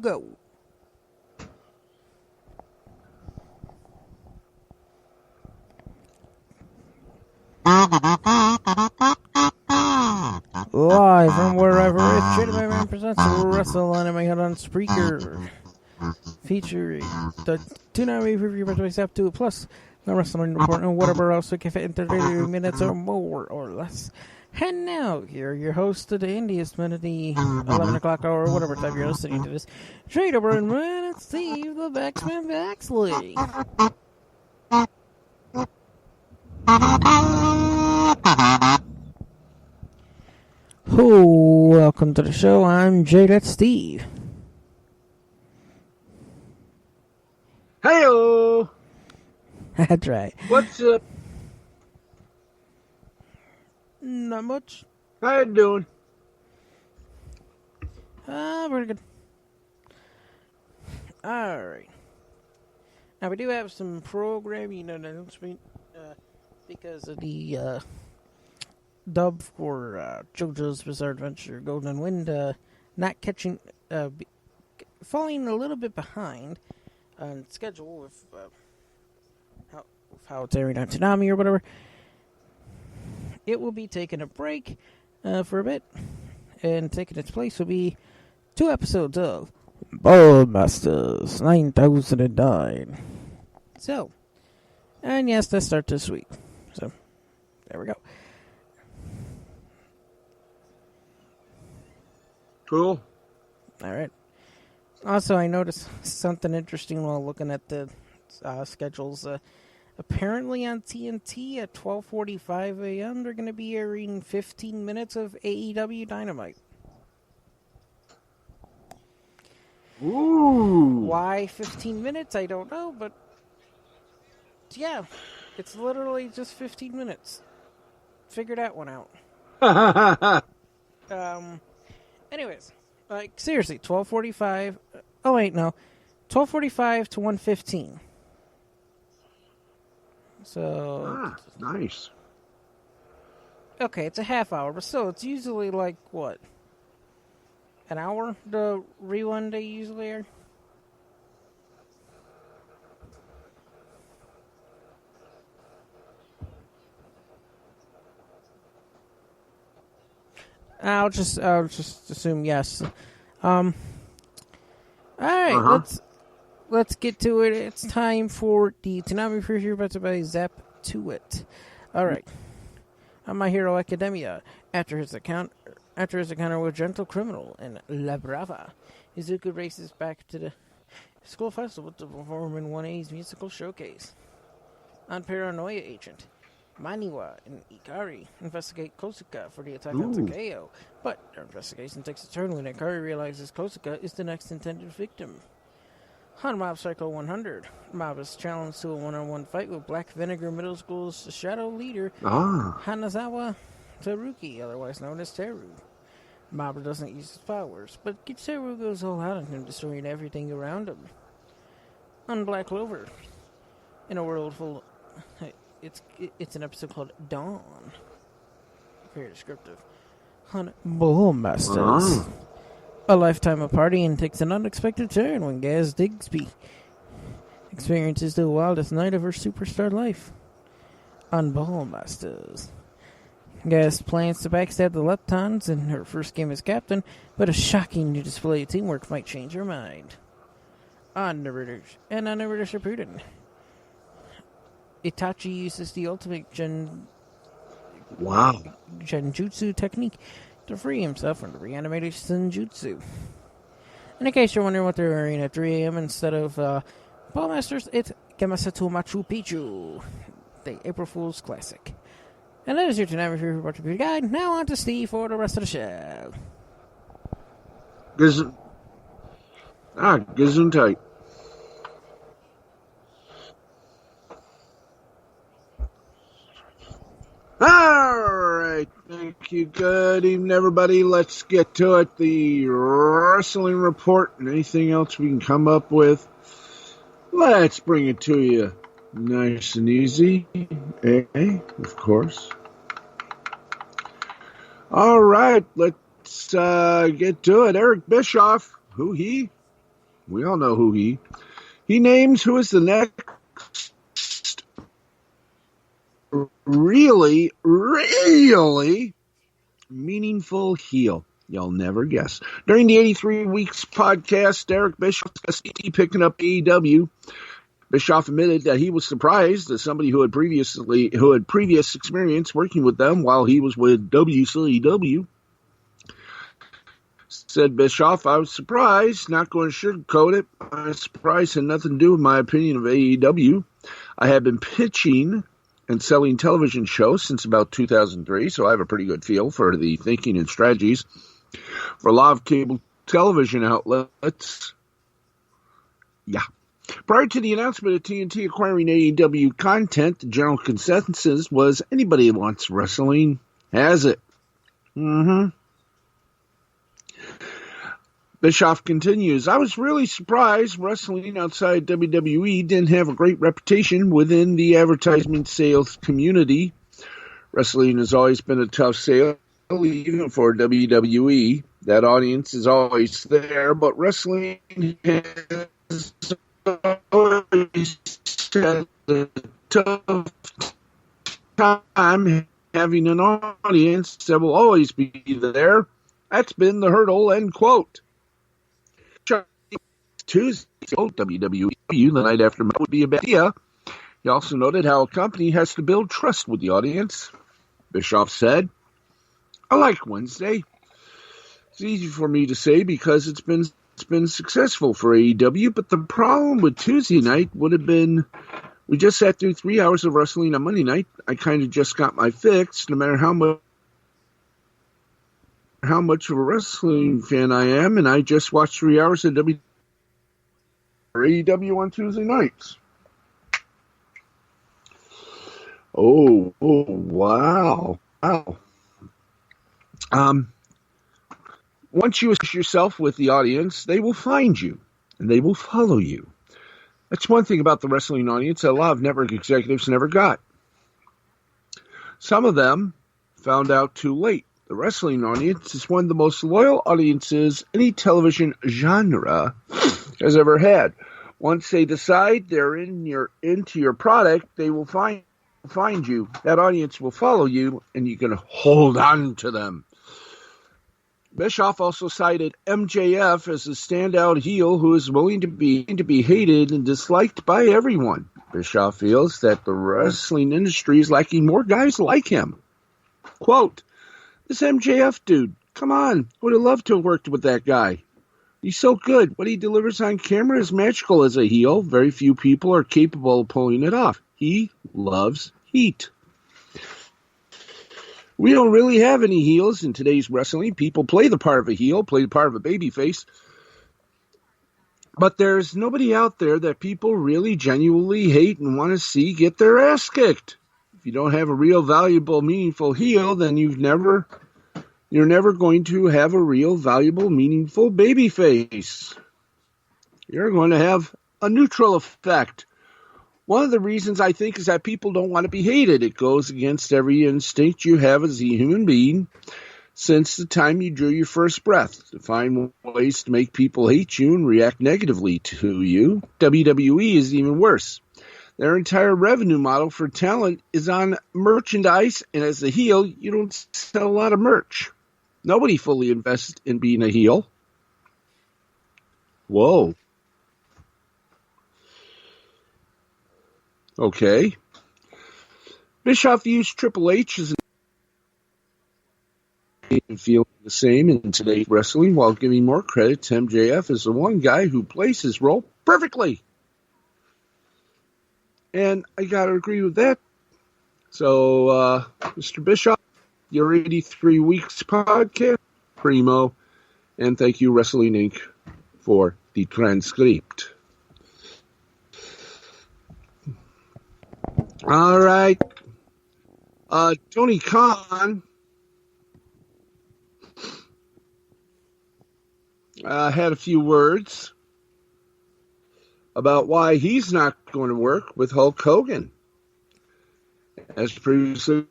go. Live from wherever it's Shitty presents Wrestle Anime Head on Spreaker, featuring the 2-hour review by Zap 2 plus the Wrestling Report and whatever else we can fit in 30 minutes or more or less. And now, here are your hosts today, in the 11 o'clock hour, or whatever time you're listening to this. Trade over and run and Steve the Baxman Baxley. Welcome to the show. I'm Jay, that's Steve. Hey-o! That's right. What's up? Not much. How you doing? Pretty good. Alright. Now, we do have some programming announcement because of the dub for JoJo's Bizarre Adventure Golden Wind not catching, falling a little bit behind on schedule with how it's airing on Toonami or whatever. It will be taking a break for a bit, and taking its place will be 2 episodes of Ballmasters 9009. So, and yes, that starts this week. So, there we go. Cool. All right. Also, I noticed something interesting while looking at the schedules. Apparently on TNT at 12:45 a.m. they're going to be airing 15 minutes of AEW Dynamite. Ooh. Why 15 minutes? I don't know, but yeah, it's literally just 15 minutes. Figure that one out. Anyways, like seriously, 12:45. Oh wait, no, 12:45 to 1:15. So nice. Okay, it's a half hour, but still, it's usually like what? An hour? The rerun they usually air. I'll just assume yes. All right, let's get to it. It's time for the Toonami preview brought by Zap to it. All right. On My Hero Academia, after his encounter with Gentle Criminal and La Brava, Izuku races back to the school festival to perform in 1A's musical showcase. On Paranoia Agent, Maniwa and Ikari investigate Kosuka for the attack on Takeo, but their investigation takes a turn when Ikari realizes Kosuka is the next intended victim. On Mob Psycho 100, Mob is challenged to a one-on-one fight with Black Vinegar Middle School's shadow leader, Hanazawa Teruki, otherwise known as Teru. Mob doesn't use his powers, but Teru goes all out on him, destroying everything around him. On Black Clover, in a world full... It's an episode called Dawn. Very descriptive. On Ballmasters, a lifetime of partying takes an unexpected turn when Gaz Digsby experiences the wildest night of her superstar life. On Ballmasters, Gaz plans to backstab the Leptons in her first game as captain, but a shocking new display of teamwork might change her mind. On Naruto Shippuden, Itachi uses the ultimate Genjutsu technique to free himself from the reanimated Senjutsu. And in case you're wondering what they're wearing at 3 a.m. instead of Ballmasters, it's Gemasetsu Machu Picchu, the April Fool's Classic. And that is your Toonami review for Brought Guide. Now on to Steve for the rest of the show. Gesundheit. Alright, thank you. Good evening, everybody. Let's get to it. The Wrestling Report and anything else we can come up with. Let's bring it to you nice and easy. Of course. Alright, let's get to it. Eric Bischoff, who he? We all know who he names who is the next really meaningful heel. You'll never guess. During the 83 Weeks podcast, Eric Bischoff picking up AEW. Bischoff admitted that he was surprised as somebody who had previous experience working with them while he was with WCW. Said Bischoff, I was surprised, not going to sugarcoat it. My surprise had nothing to do with my opinion of AEW. I have been pitching and selling television shows since about 2003, so I have a pretty good feel for the thinking and strategies for a lot of cable television outlets. Yeah. Prior to the announcement of TNT acquiring AEW content, the general consensus was anybody who wants wrestling has it. Bischoff continues, I was really surprised wrestling outside WWE didn't have a great reputation within the advertisement sales community. Wrestling has always been a tough sale, even for WWE. That audience is always there, but wrestling has always had a tough time having an audience that will always be there. That's been the hurdle, end quote. Tuesday, WWE the night after would be a bad idea. He also noted how a company has to build trust with the audience. Bischoff said, I like Wednesday. It's easy for me to say because it's been successful for AEW, but the problem with Tuesday night would have been we just sat through 3 hours of wrestling on Monday night. I kind of just got my fix, no matter how much of a wrestling fan I am, and I just watched 3 hours of AEW on Tuesday nights. Oh, wow. Once you associate yourself with the audience, they will find you, and they will follow you. That's one thing about the wrestling audience that a lot of network executives never got. Some of them found out too late. The wrestling audience is one of the most loyal audiences any television genre has ever had. Once they decide they're into your product, they will find you. That audience will follow you, and you can hold on to them. Bischoff also cited MJF as a standout heel who is willing to be hated and disliked by everyone. Bischoff feels that the wrestling industry is lacking more guys like him. Quote, this MJF dude, come on, would have loved to have worked with that guy. He's so good. What he delivers on camera is magical as a heel. Very few people are capable of pulling it off. He loves heat. We don't really have any heels in today's wrestling. People play the part of a heel, play the part of a babyface. But there's nobody out there that people really genuinely hate and want to see get their ass kicked. If you don't have a real valuable, meaningful heel, then you're never going to have a real valuable, meaningful babyface. You're going to have a neutral effect. One of the reasons I think is that people don't want to be hated. It goes against every instinct you have as a human being since the time you drew your first breath, to find ways to make people hate you and react negatively to you. WWE is even worse. Their entire revenue model for talent is on merchandise, and as a heel, you don't sell a lot of merch. Nobody fully invests in being a heel. Whoa. Okay. Bischoff used Triple H as and feeling the same in today's wrestling while giving more credit to MJF as the one guy who plays his role perfectly. And I got to agree with that. So, Mr. Bischoff, your 83 Weeks podcast, primo, and thank you, Wrestling Inc., for the transcript. All right. Tony Khan had a few words about why he's not going to work with Hulk Hogan. As previously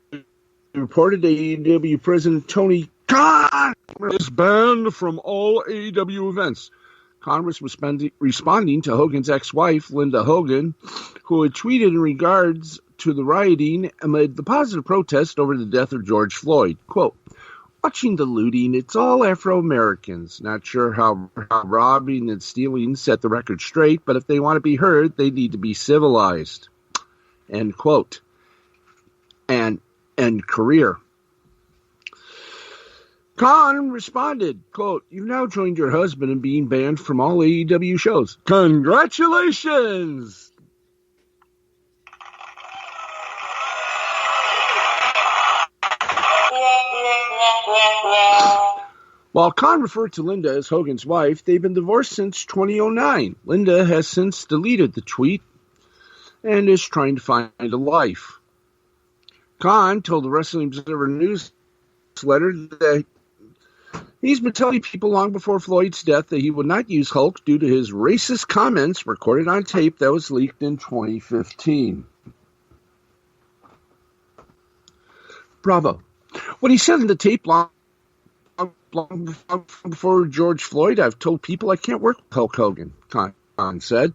reported, AEW President Tony Khan is banned from all AEW events. Khan was responding to Hogan's ex-wife, Linda Hogan, who had tweeted in regards to the rioting amid the positive protest over the death of George Floyd. Quote, watching the looting, it's all Afro-Americans. Not sure how robbing and stealing set the record straight, but if they want to be heard, they need to be civilized. End quote. And end career. Khan responded, quote, you've now joined your husband in being banned from all AEW shows. Congratulations! While Khan referred to Linda as Hogan's wife, they've been divorced since 2009. Linda has since deleted the tweet and is trying to find a life. Khan told the Wrestling Observer newsletter that he's been telling people long before Floyd's death that he would not use Hulk due to his racist comments recorded on tape that was leaked in 2015. Bravo. What he said in the tape long before George Floyd, I've told people I can't work with Hulk Hogan, Khan said.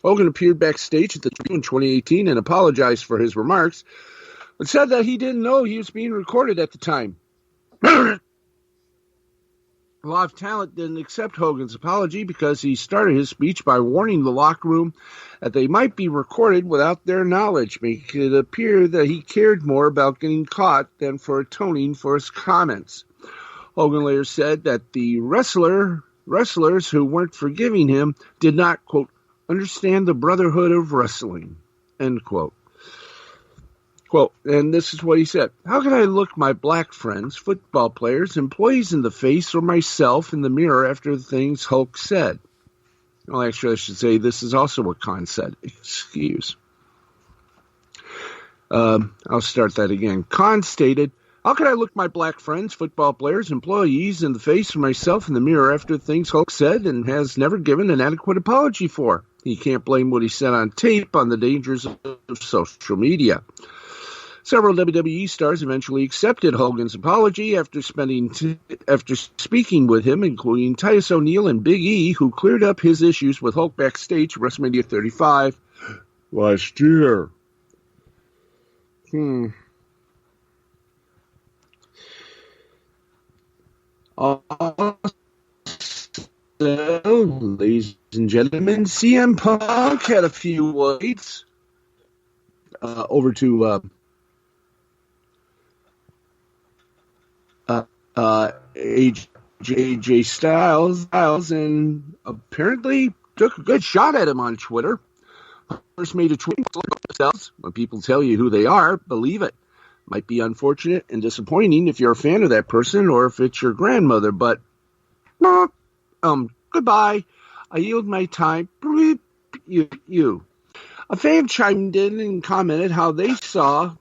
Hogan appeared backstage at the in 2018 and apologized for his remarks, but said that he didn't know he was being recorded at the time. Live Talent didn't accept Hogan's apology because he started his speech by warning the locker room that they might be recorded without their knowledge, making it appear that he cared more about getting caught than for atoning for his comments. Hogan later said that the wrestlers who weren't forgiving him did not, quote, understand the brotherhood of wrestling, end quote. Quote, and this is what he said. How can I look my black friends, football players, employees in the face or myself in the mirror after the things Hulk said? Well, actually, I should say this is also what Khan said. Excuse. I'll start that again. Khan stated, how can I look my black friends, football players, employees in the face or myself in the mirror after the things Hulk said and has never given an adequate apology for? He can't blame what he said on tape on the dangers of social media. Several WWE stars eventually accepted Hogan's apology after speaking with him, including Titus O'Neil and Big E, who cleared up his issues with Hulk backstage at WrestleMania 35 last year. Also, ladies and gentlemen, CM Punk had a few words over to AJ Styles, and apparently took a good shot at him on Twitter. First made a tweet themselves. When people tell you who they are, believe it. Might be unfortunate and disappointing if you're a fan of that person or if it's your grandmother, but goodbye. I yield my time. You. A fan chimed in and commented how they saw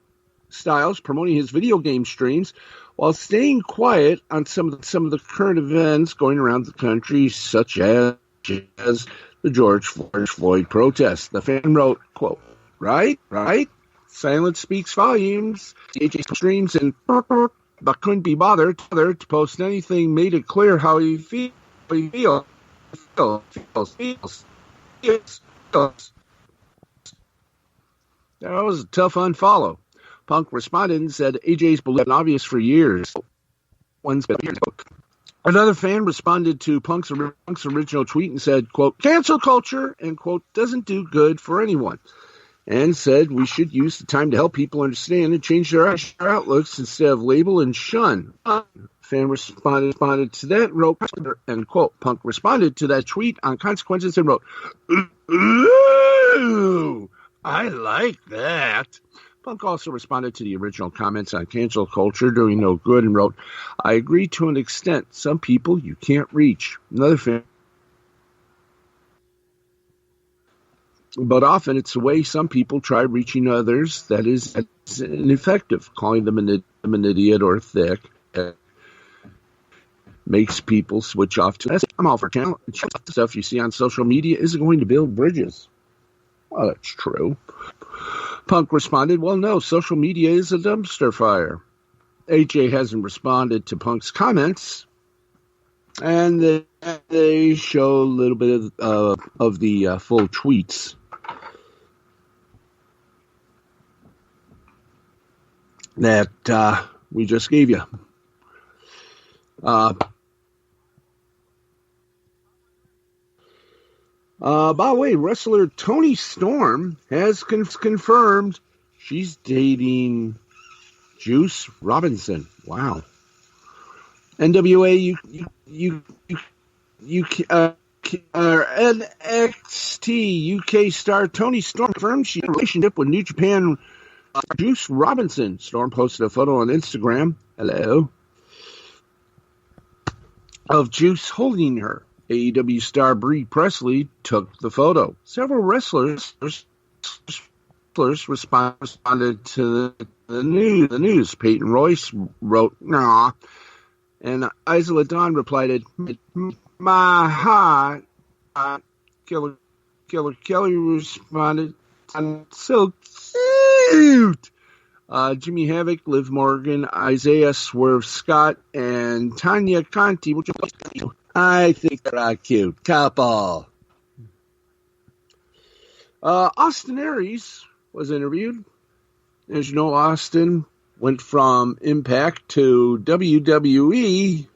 Styles promoting his video game streams while staying quiet on some of the current events going around the country, such as the George Floyd protest. The fan wrote, quote, right? Silence speaks volumes. AJ streams and but couldn't be bothered to post anything, made it clear how he feels. That was a tough unfollow. Punk responded and said AJ's been obvious for years. Another fan responded to Punk's original tweet and said, quote, cancel culture, and, quote, doesn't do good for anyone, and said we should use the time to help people understand and change their outlooks instead of label and shun. Fan responded to that, wrote, and, quote, Punk responded to that tweet on consequences and wrote, ooh, I like that. Punk also responded to the original comments on cancel culture doing no good and wrote, I agree to an extent. Some people you can't reach. Another fan. But often it's the way some people try reaching others that is ineffective. Calling them an idiot or thick makes people switch off to that. I'm all for channel. Stuff you see on social media isn't going to build bridges. Well, that's true. Punk responded, well, no, social media is a dumpster fire. AJ hasn't responded to Punk's comments, and they show a little bit of the full tweets that we just gave you. By the way, wrestler Toni Storm has confirmed she's dating Juice Robinson. Wow. NWA NXT UK star Toni Storm confirmed she had a relationship with New Japan Juice Robinson. Storm posted a photo on Instagram. Hello. Of Juice holding her. AEW star Brie Presley took the photo. Several wrestlers responded to the news. Peyton Royce wrote, "Nah," and Isla Dawn replied, "My heart." Killer Kelly responded, "I'm so cute." Jimmy Havoc, Liv Morgan, Isaiah Swerve Scott, and Tanya Conti, which I think they're a cute couple. Austin Aries was interviewed. As you know, Austin went from Impact to WWE.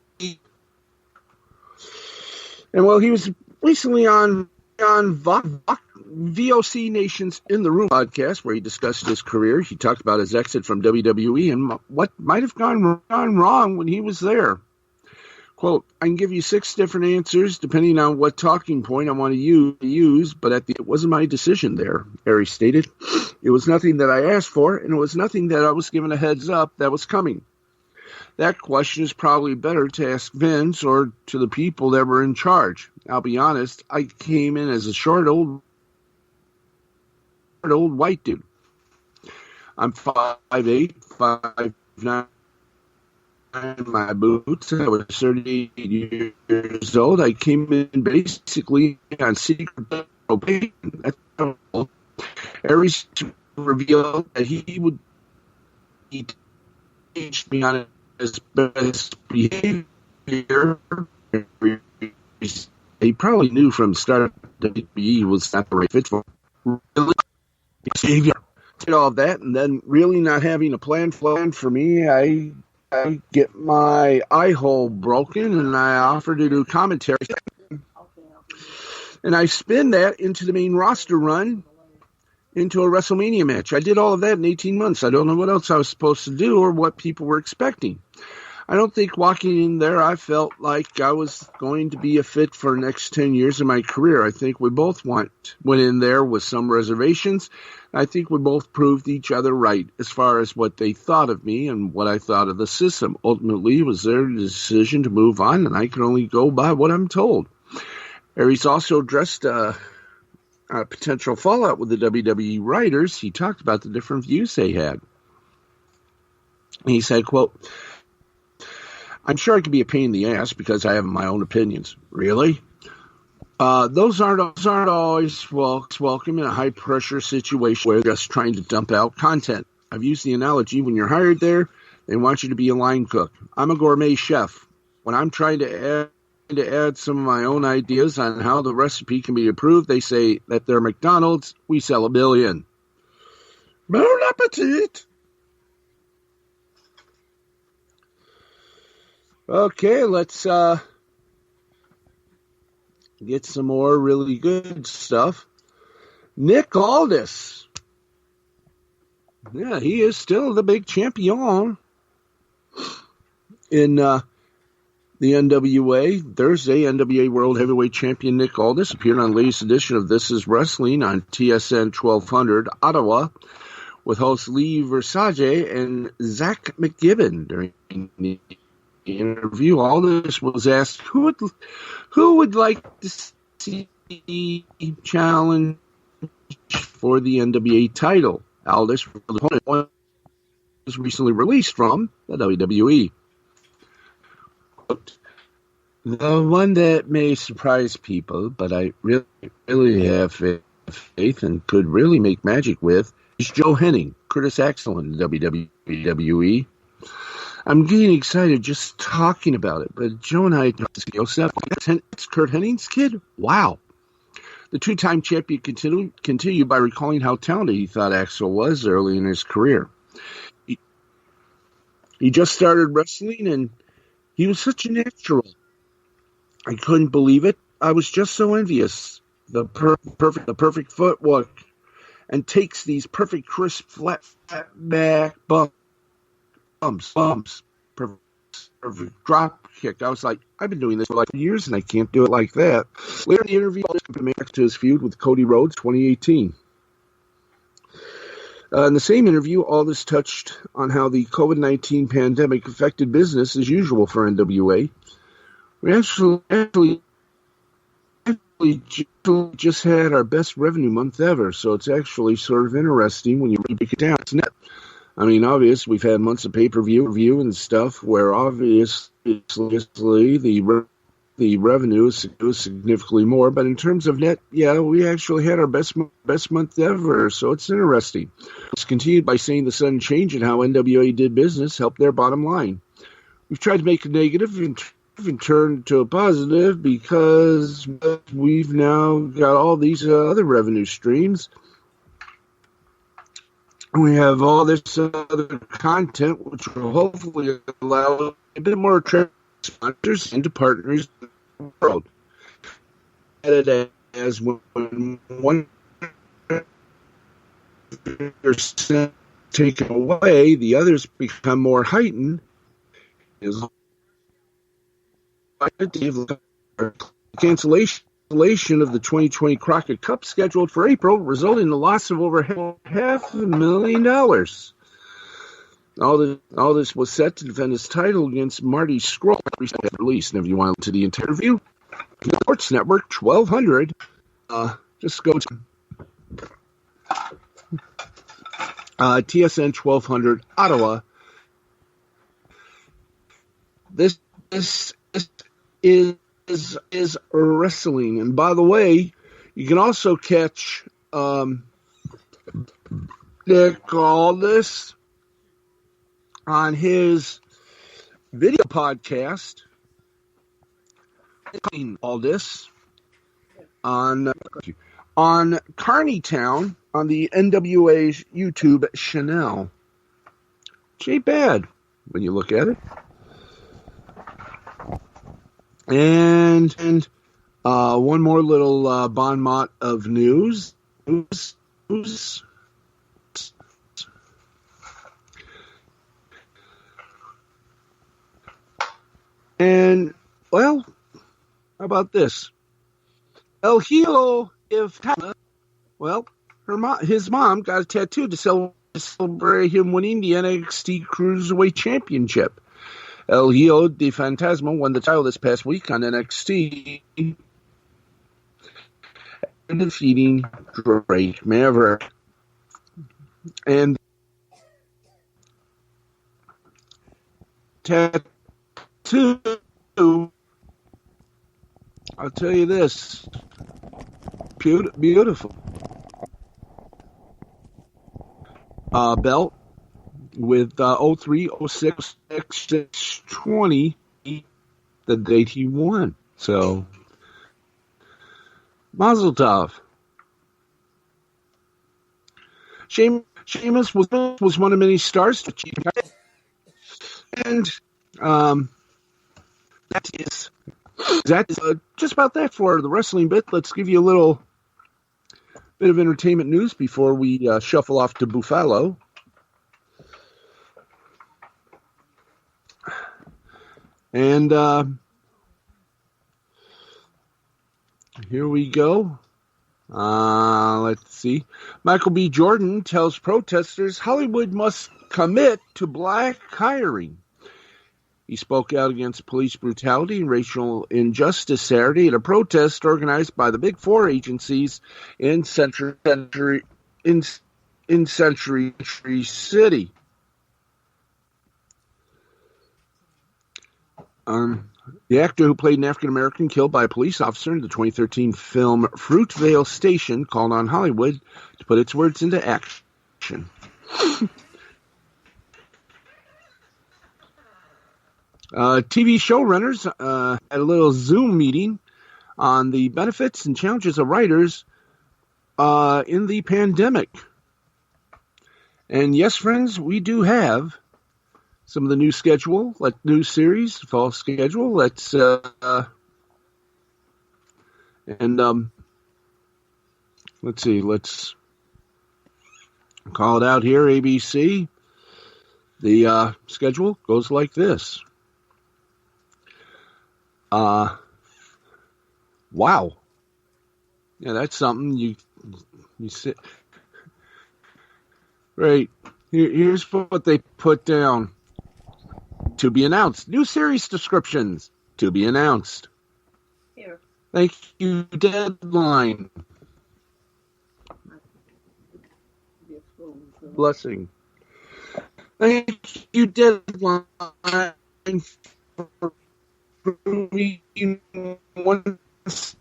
And well, he was recently on VOC Nation's In the Room podcast, where he discussed his career. He talked about his exit from WWE and what might have gone wrong when he was there. Quote, "I can give you 6 different answers depending on what talking point I want to use, but it wasn't my decision there," Aries stated. "It was nothing that I asked for, and it was nothing that I was given a heads up that was coming. That question is probably better to ask Vince or to the people that were in charge. I'll be honest, I came in as a short old white dude. I'm 5'8", 5'9". My boots. I was 38 years old. I came in basically on secret probation. Aries revealed that he would teach me on his best behavior. He probably knew from the start that WWE was not the right fit for behavior. Did all of that, and then really not having a plan for me, I get my eye hole broken, and I offer to do commentary. And I spin that into the main roster run into a WrestleMania match. I did all of that in 18 months. I don't know what else I was supposed to do or what people were expecting. I don't think walking in there, I felt like I was going to be a fit for the next 10 years of my career. I think we both went in there with some reservations. I think we both proved each other right as far as what they thought of me and what I thought of the system. Ultimately, it was their decision to move on, and I can only go by what I'm told." Aries also addressed a potential fallout with the WWE writers. He talked about the different views they had. He said, quote, "I'm sure I could be a pain in the ass because I have my own opinions." Really? Those aren't always welcome in a high-pressure situation where they're just trying to dump out content. I've used the analogy, when you're hired there, they want you to be a line cook. I'm a gourmet chef. When I'm trying to add some of my own ideas on how the recipe can be improved, they say that they're McDonald's, we sell $1 billion. Bon appetit! Okay, let's get some more really good stuff. Nick Aldis. Yeah, he is still the big champion in the NWA. Thursday, NWA World Heavyweight Champion Nick Aldis appeared on the latest edition of This Is Wrestling on TSN 1200 Ottawa with hosts Lee Versace and Zach McGibbon. During the interview, Aldis was asked who would like to see challenge for the NWA title. Aldis was recently released from the WWE. The one that may surprise people, but I really have faith and could really make magic with, is Joe Hennig, Curtis Axel in the WWE. I'm getting excited just talking about it. But Joe and I, it's Curt Hennig's kid. Wow. The two-time champion continued by recalling how talented he thought Axel was early in his career. He just started wrestling, and he was such a natural. I couldn't believe it. I was just so envious. The perfect footwork, and takes these perfect, crisp, flat back bumps, perfect drop kick. I was like, I've been doing this for like years, and I can't do it like that. Later in the interview, Aldis compared back to his feud with Cody Rhodes, 2018. In the same interview, Aldis touched on how the COVID-19 pandemic affected business as usual for NWA. We actually just had our best revenue month ever, so it's actually sort of interesting when you break it down. It's net. I mean, obviously, we've had months of pay-per-view and stuff where obviously the revenue is significantly more, but in terms of net, yeah, we actually had our best month ever, so it's interesting. It's continued by saying the sudden change in how NWA did business helped their bottom line. We've tried to make a negative and turn to a positive because we've now got all these other revenue streams. We have all this other content, which will hopefully allow a bit more attraction sponsors and to partners in the world. As when 1% taken away, the others become more heightened. Is cancellation of the 2020 Crockett Cup scheduled for April, resulting in the loss of over $500,000. All this was set to defend his title against Marty Scurll, released. And if you want to the interview, Sports Network 1200, just go to TSN 1200 Ottawa. This is wrestling, and by the way, you can also catch Nick Aldis on his video podcast, Aldis on Carneytown on the NWA's YouTube channel. Which ain't bad when you look at it. And one more little bon mot of news. And, well, how about this? El Hijo Iftada, well, his mom got a tattoo to celebrate him winning the NXT Cruiserweight Championship. El Hijo de Fantasma won the title this past week on NXT, defeating Drake Maverick. And tattoo, I'll tell you this, beautiful. Belt with 03-06-620, the date he won. So, Mazel Tov. Sheamus was one of many stars to achieve. And that is just about that for the wrestling bit. Let's give you a little bit of entertainment news before we shuffle off to Buffalo. And here we go. Let's see. Michael B. Jordan tells protesters Hollywood must commit to black hiring. He spoke out against police brutality and racial injustice Saturday at a protest organized by the Big Four agencies in Century City. The actor who played an African-American killed by a police officer in the 2013 film Fruitvale Station called on Hollywood to put its words into action. TV showrunners had a little Zoom meeting on the benefits and challenges of writers in the pandemic. And yes, friends, we do have some of the new schedule, like new series, fall schedule. Let's let's see, let's call it out here. ABC. The schedule goes like this. Wow. Yeah, that's something you sit. Right. Here's what they put down. To be announced. New series descriptions. To be announced. Here. Thank you, Deadline. Blessing. Thank you, Deadline, for proving once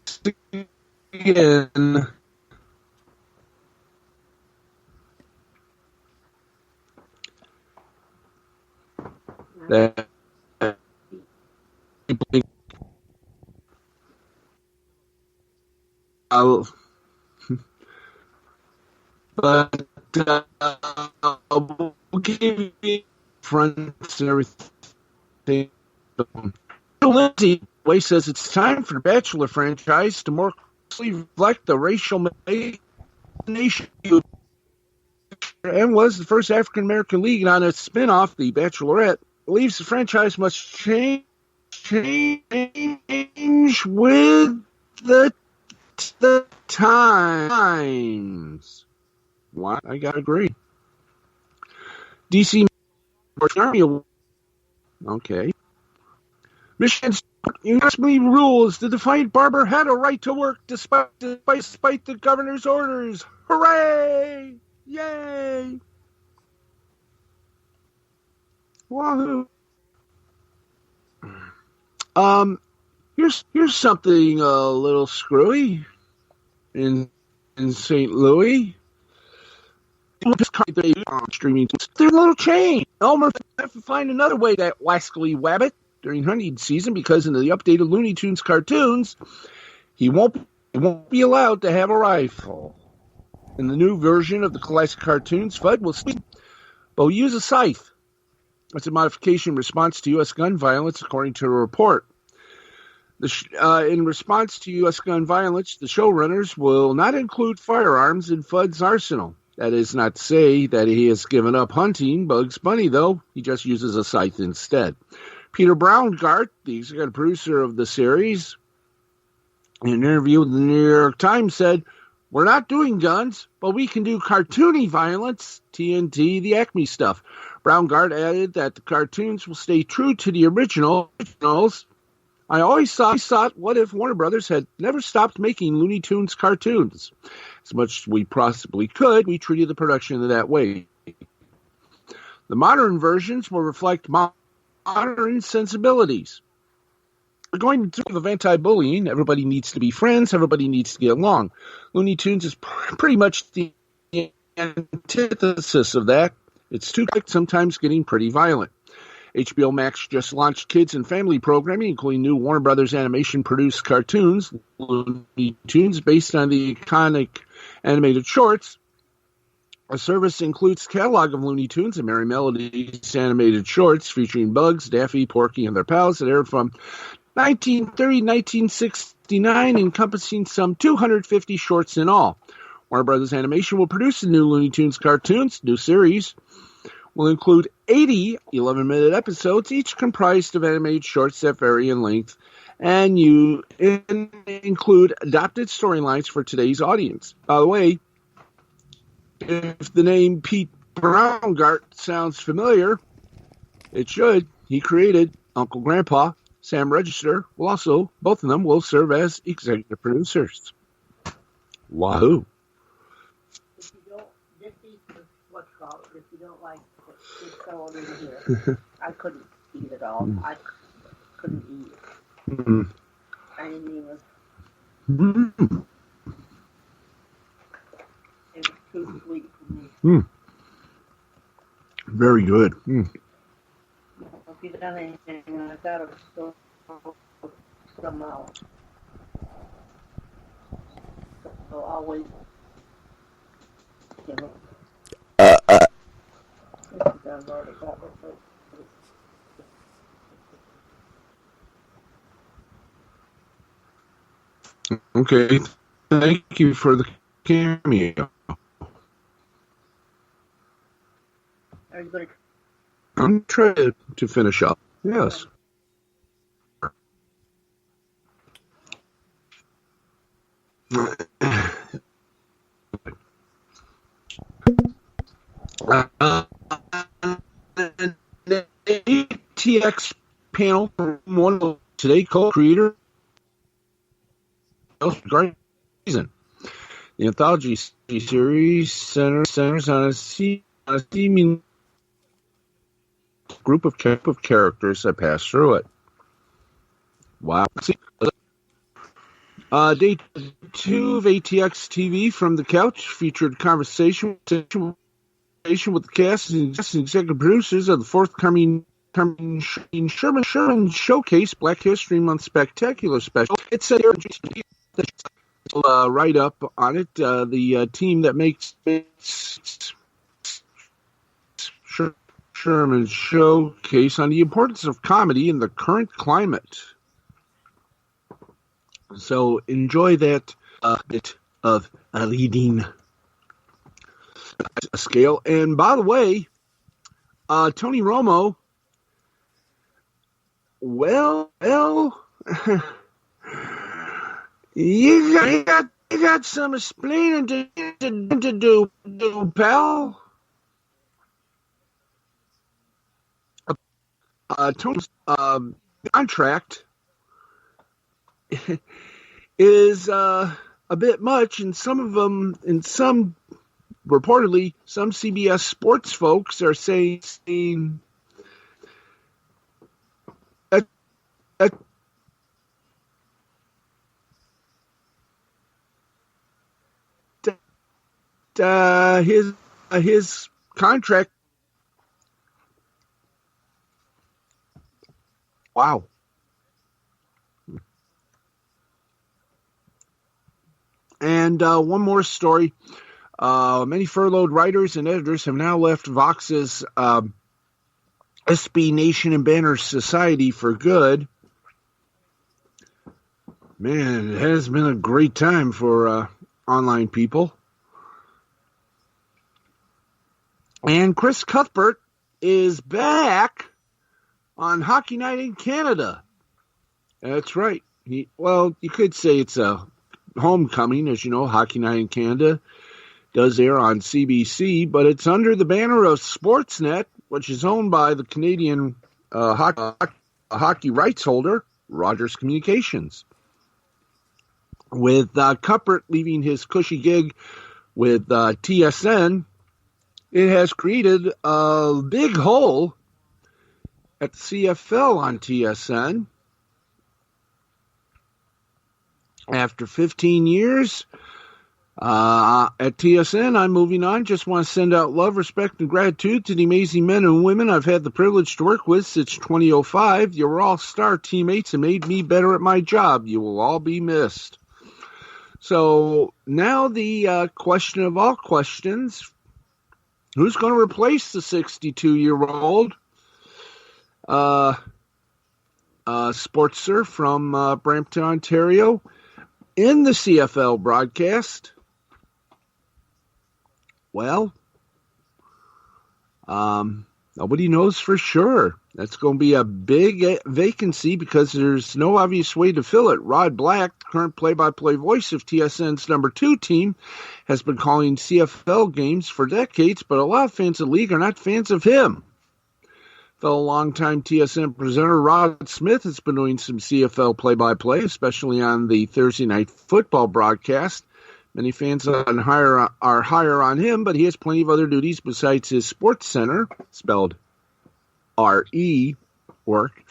again that but we'll give you fronts and everything. Lindsay Way says it's time for the Bachelor franchise to more closely reflect the racial nation and was the first African American league on its spin-off, The Bachelorette. Believes the franchise must change with the times. Why? I gotta agree. DC Army. Okay. Michigan's university rules the defiant barber had a right to work despite the governor's orders. Hooray! Yay! Wahoo! Here's something a little screwy in St. Louis. Streaming. There's a little change. Elmer have to find another way that wascally wabbit during hunting season because in the updated Looney Tunes cartoons, he won't be allowed to have a rifle. In the new version of the classic cartoons, Fudd will speak, but will use a scythe. It's a modification in response to U.S. gun violence, according to a report. In response to U.S. gun violence, the showrunners will not include firearms in Fudd's arsenal. That is not to say that he has given up hunting Bugs Bunny, though. He just uses a scythe instead. Peter Braungart, the executive producer of the series, in an interview with the New York Times said, "We're not doing guns, but we can do cartoony violence, TNT, the Acme stuff." Braungart added that the cartoons will stay true to the originals. I always thought, what if Warner Brothers had never stopped making Looney Tunes cartoons? As much as we possibly could, we treated the production in that way. The modern versions will reflect modern sensibilities. We're going to of anti-bullying. Everybody needs to be friends. Everybody needs to get along. Looney Tunes is pretty much the antithesis of that. It's too quick, sometimes getting pretty violent. HBO Max just launched kids and family programming, including new Warner Brothers animation-produced cartoons, Looney Tunes, based on the iconic animated shorts. The service includes a catalog of Looney Tunes and Merry Melodies animated shorts featuring Bugs, Daffy, Porky, and their pals that aired from 1930 to 1969, encompassing some 250 shorts in all. Warner Brothers Animation will produce the new Looney Tunes cartoons. New series will include 80 11-minute episodes, each comprised of animated shorts that vary in length, and include adopted storylines for today's audience. By the way, if the name Pete Braungart sounds familiar, it should. He created Uncle Grandpa. Sam Register will also, both of them will serve as executive producers. Wahoo. If you don't, this is what's called, if you don't like this fellow in here, I couldn't eat it all. I couldn't eat it. Mm-hmm. I didn't even, Mm-hmm. it was too sweet for me. Mm. Very good. Mm. be done anything, and I've got to go some out. So I'll wait. You know. I've already got it. Okay, thank you for the cameo. Are you going to? I'm trying to finish up. Yes. The ATX panel from one of today co-creator reason. The anthology series centers on a seeming group of characters that pass through it. Wow. Day 2 of ATX TV from the couch featured conversation with the cast and executive producers of the forthcoming Sherman Showcase Black History Month Spectacular Special. It said write up on it. The team that makes Sherman Showcase on the importance of comedy in the current climate. So enjoy that bit of a leading scale. And by the way, Tony Romo, well, you got some explaining to do, pal. Tony's contract is a bit much, and some reportedly, some CBS sports folks are saying his contract. Wow. And one more story. Many furloughed writers and editors have now left Vox's SB Nation and Banner Society for good. Man, it has been a great time for online people. And Chris Cuthbert is back on Hockey Night in Canada. That's right. You could say it's a homecoming, as you know. Hockey Night in Canada does air on CBC, but it's under the banner of Sportsnet, which is owned by the Canadian hockey rights holder, Rogers Communications. With Cuthbert leaving his cushy gig with TSN, it has created a big hole at the CFL on TSN. After 15 years at TSN, I'm moving on. Just want to send out love, respect, and gratitude to the amazing men and women I've had the privilege to work with since 2005. You were all star teammates and made me better at my job. You will all be missed. So now the question of all questions, who's going to replace the 62-year-old sportster from Brampton, Ontario, in the CFL broadcast? Well, nobody knows for sure. That's going to be a big vacancy because there's no obvious way to fill it. Rod Black, current play-by-play voice of TSN's number 2 team, has been calling CFL games for decades, but a lot of fans of the league are not fans of him. Fellow longtime TSN presenter Rod Smith has been doing some CFL play-by-play, especially on the Thursday Night Football broadcast. Many fans are higher on him, but he has plenty of other duties besides his sports center, spelled R-E, work,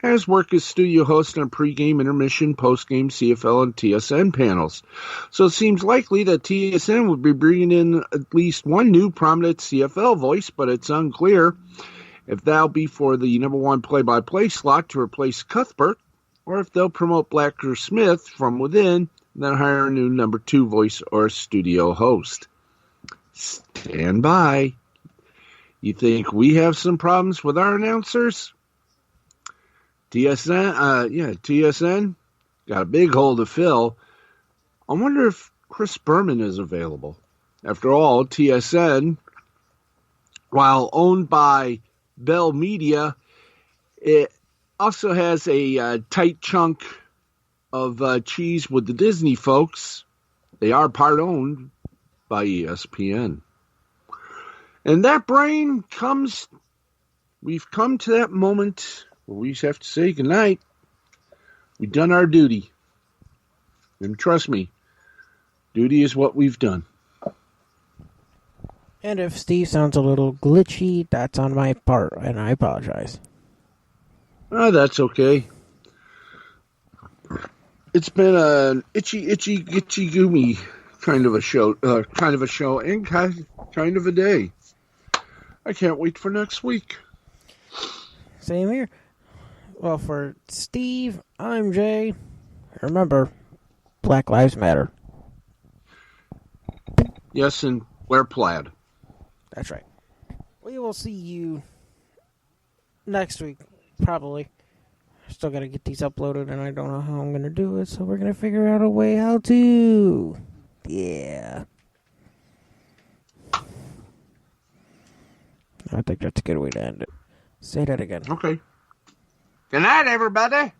as work as studio host on pregame, intermission, postgame, CFL, and TSN panels. So it seems likely that TSN would be bringing in at least one new prominent CFL voice, but it's unclear. if that'll be for the number one play-by-play slot to replace Cuthbert, or if they'll promote Blacker Smith from within and then hire a new number two voice or studio host. Stand by. You think we have some problems with our announcers? TSN got a big hole to fill. I wonder if Chris Berman is available. After all, TSN, while owned by Bell Media, it also has a tight chunk of cheese with the Disney folks. They are part owned by ESPN. And that brain we've come to that moment where we have to say goodnight. We've done our duty. And trust me, duty is what we've done. And if Steve sounds a little glitchy, that's on my part, and I apologize. That's okay. It's been an itchy, goomy kind of a show, and kind of a day. I can't wait for next week. Same here. Well, for Steve, I'm Jay. Remember, Black Lives Matter. Yes, and wear plaid. That's right. We will see you next week, probably. Still got to get these uploaded, and I don't know how I'm going to do it, so we're going to figure out a way how to. Yeah. I think that's a good way to end it. Say that again. Okay. Good night, everybody.